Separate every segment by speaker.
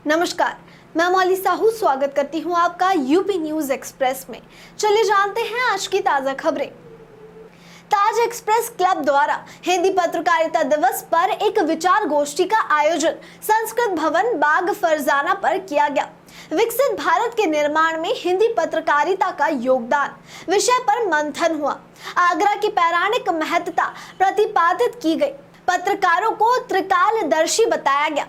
Speaker 1: नमस्कार, मैं मौली साहू स्वागत करती हूं आपका यूपी न्यूज एक्सप्रेस में। चलिए जानते हैं आज की ताजा खबरें। ताज एक्सप्रेस क्लब द्वारा हिंदी पत्रकारिता दिवस पर एक विचार गोष्ठी का आयोजन संस्कृत भवन बाग फरजाना पर किया गया। विकसित भारत के निर्माण में हिंदी पत्रकारिता का योगदान विषय पर मंथन हुआ। आगरा की पौराणिक महत्ता प्रतिपादित की गई। पत्रकारों को त्रिकालदर्शी बताया गया।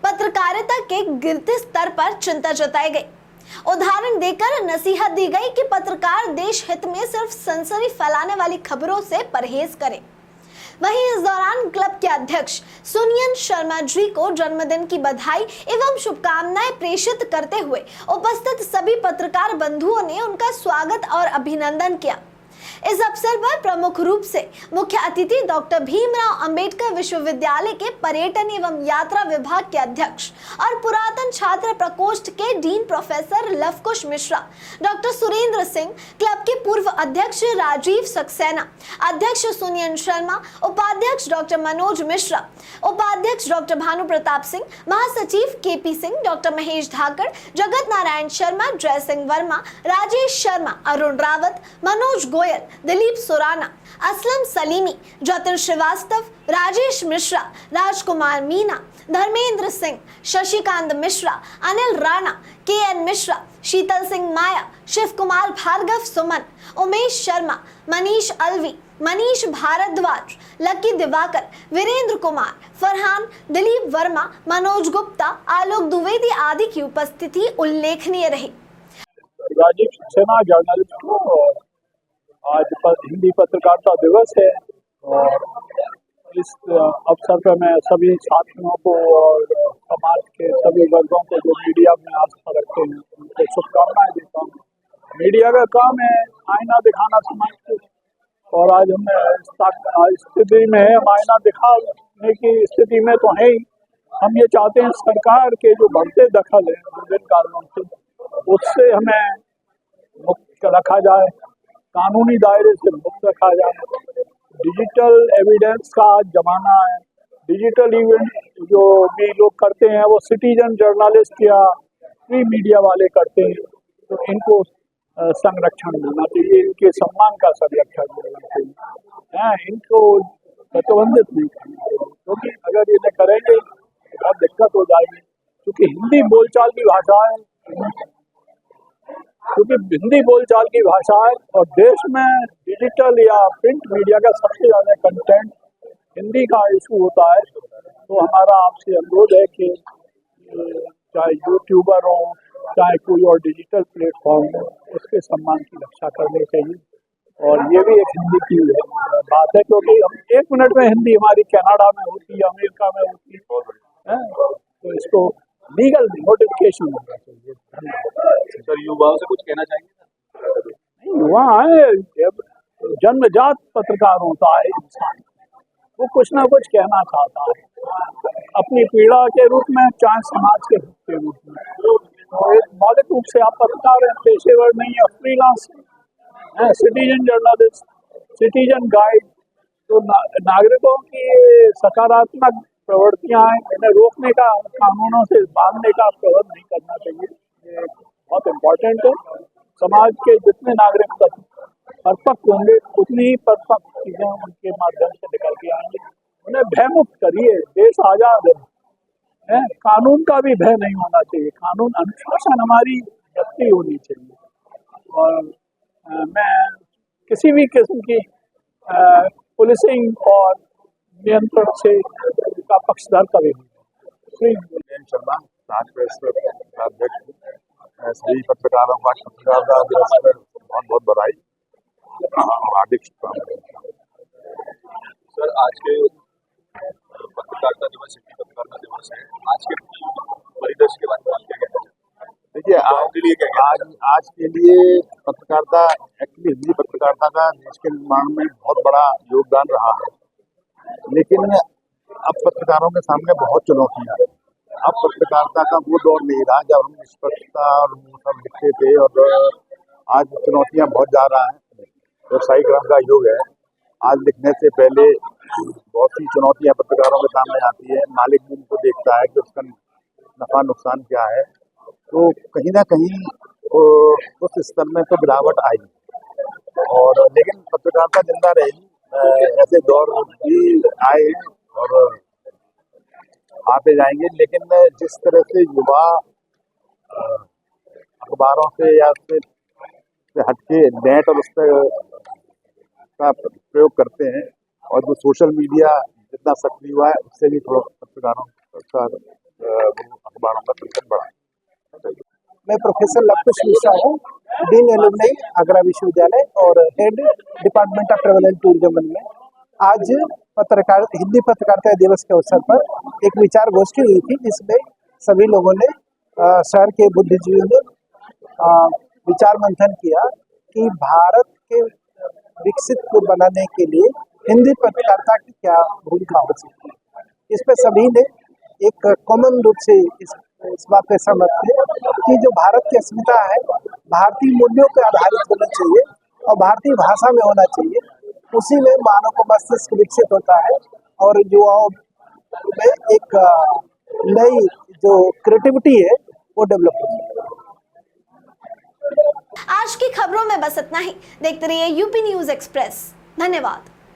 Speaker 1: पत्रकारिता के गिरते स्तर पर चिंता जताई गई। उदाहरण देकर नसीहत दी गई कि पत्रकार देश हित में सिर्फ सनसनी फैलाने वाली खबरों से परहेज करें। वहीं इस दौरान क्लब के अध्यक्ष सुनियन शर्मा जी को जन्मदिन की बधाई एवं शुभकामनाएं प्रेषित करते हुए उपस्थित सभी पत्रकार बंधुओं ने उनका स्वागत और अभिनंदन किया। इस अवसर पर प्रमुख रूप से मुख्य अतिथि डॉक्टर भीमराव अंबेडकर विश्वविद्यालय के पर्यटन एवं यात्रा विभाग के अध्यक्ष और पुरातन छात्र प्रकोष्ठ के dean professor Lavkush Mishra, doctor Surendra Singh, club के पूर्व अध्यक्ष राजीव सक्सेना, अध्यक्ष सुनियन शर्मा, उपाध्यक्ष डॉक्टर मनोज मिश्रा, उपाध्यक्ष डॉक्टर भानु प्रताप सिंह, महासचिव केपी सिंह, डॉक्टर महेश धाकड़, जगत नारायण शर्मा, जय सिंह वर्मा, राजेश शर्मा, अरुण रावत, मनोज गोयल, दिलीप सुराना, असलम सलीमी, जतिन श्रीवास्तव, राजेश मिश्रा, राजकुमार मीना, धर्मेंद्र सिंह, शशिकांत मिश्रा, अनिल राणा, के.एन. मिश्रा, शीतल सिंह माया, शिव कुमार भार्गव सुमन, उमेश शर्मा, मनीष अलवी, मनीष भारद्वाज, लकी दिवाकर, वीरेंद्र कुमार, फरहान, दिलीप वर्मा, मनोज गुप्ता, आलोक द्विवेदी आदि की उपस्थिति उल्लेखनीय रही।
Speaker 2: राजीव सक्सेना जर्नलिस्ट को आज हिंदी पत्रकारिता दिवस है और इस अवसर पर मैं सभी साथियों को और समाज के सभी वर्गों को जो मीडिया में आस्था रखते हैं उनको शुभकामनाएं देता हूँ। मीडिया का काम है आईना दिखाना समाज को, और आज हम स्थिति में हम आईना दिखाने की स्थिति में तो है ही। हम ये चाहते हैं सरकार के जो बढ़ते दखल है विभिन्न कारणों से उससे हमें मुक्त रखा जाए, कानूनी दायरे से मुक्त रखा जाए। डिजिटल एविडेंस का आज जमाना है। डिजिटल इवेंट जो भी लोग करते हैं वो सिटीजन जर्नलिस्ट या फ्री मीडिया वाले करते हैं, तो इनको संरक्षण मिलना चाहिए, इनके सम्मान का संरक्षण मिलना चाहिए। इनको प्रतिबंधित नहीं करना चाहिए, क्योंकि अगर ये करेंगे तो बहुत दिक्कत हो जाएगी। क्योंकि हिंदी बोलचाल की भाषा है, और देश में डिजिटल या प्रिंट मीडिया का सबसे ज़्यादा कंटेंट हिंदी का इशू होता है। तो हमारा आपसे अनुरोध है कि चाहे यूट्यूबर हो चाहे कोई और डिजिटल प्लेटफॉर्म हो, उसके सम्मान की रक्षा करनी चाहिए। और ये भी एक हिंदी की बात है, क्योंकि हम 1 मिनट में हिंदी हमारी कनाडा में होती है, अमेरिका में होती है, तो इसको लीगल नोटिफिकेशन होना चाहिए।
Speaker 3: सर, युवाओं से कुछ कहना चाहेंगे?
Speaker 2: युवा है, जन्मजात पत्रकार होता है इंसान, वो कुछ ना कुछ कहना चाहता है अपनी पीड़ा के रूप में, चाहे समाज के हित के रूप में। तो एक मौलिक रूप से आप पत्रकार हैं, पेशेवर नहीं है, फ्रीलांस है, सिटीजन जर्नलिस्ट, सिटीजन गाइड। तो नागरिकों की सकारात्मक प्रवृत्तियां हैं, इन्हें रोकने का, कानूनों से बांधने का प्रबंध नहीं करना चाहिए। ये बहुत इम्पोर्टेंट है। समाज के जितने नागरिक परिपक्व होंगे उतनी ही परिपक्व चीजें उनके माध्यम से निकल के आएंगे। उन्हें भयमुक्त करिए, देश आजाद है, कानून का भी भय नहीं होना चाहिए। कानून अनुशासन हमारी शक्ति होनी चाहिए, और मैं किसी भी किस्म की पुलिसिंग और नियंत्रण से का पक्षधर कभी नहीं।
Speaker 3: शर्मा, ताज प्रेस अध्यक्ष, सभी पत्रकारों का पत्रकारिता दिवस पर बहुत बहुत बधाई और हार्दिक शुभकामनाएं। सर, आज के पत्रकारिता दिवस हिंदी पत्रकारिता दिवस है, आज के परिदृश्य के बारे में आप क्या कहना चाहते हैं?
Speaker 4: देखिए, आज के लिए पत्रकारिता, एक्चुअली हिंदी पत्रकारिता का देश के निर्माण में बहुत बड़ा योगदान रहा है, लेकिन अब पत्रकारों के सामने बहुत चुनौतियां हैं। अब पत्रकारिता का वो दौर नहीं रहा जब हम निष्पक्षता और सब लिखते थे, और आज चुनौतियां बहुत ज़्यादा हैं। व्यवसायिक रंग का युग है। आज लिखने से पहले बहुत सी चुनौतियां पत्रकारों के सामने आती है। मालिक भी उनको देखता है कि उसका नफा नुकसान क्या है, तो कहीं ना कहीं उस स्तर में तो गिरावट आई। और लेकिन पत्रकारिता जिंदा रहेगी, ऐसे दौर भी आए हैं और आते जाएंगे, लेकिन जिस तरह से युवा अखबारों से या उससे हटके नेट और उस पर का प्रयोग करते हैं, और जो सोशल मीडिया जितना सक्रिय हुआ है उससे भी थोड़ा पत्रकारों का अखबारों का संकट बढ़ा है।
Speaker 5: मैं प्रोफेसर लवकुश मिश्रा हूँ, डीन एलुमनी आगरा विश्वविद्यालय और head department of travel and tourism में। आज हिंदी पत्रकारिता दिवस के अवसर पर एक विचार गोष्ठी हुई थी, जिसमें सभी लोगों ने शहर के बुद्धिजीवियों ने विचार मंथन किया कि भारत के विकसित को बनाने के लिए हिंदी पत्रकारिता की क्या भूमिका हो सकती है। इस पर सभी ने एक कॉमन रूप से इस बात पे सहमत थे कि जो भारत की अस्मिता है भारतीय मूल्यों पर आधारित होना चाहिए और भारतीय भाषा में होना चाहिए। उसी में मानव का मस्तिष्क विकसित होता है और युवाओं में एक नई जो क्रिएटिविटी है वो डेवलप होती है।
Speaker 1: आज की खबरों में बस इतना ही। देखते रहिए यूपी न्यूज़ एक्सप्रेस। धन्यवाद।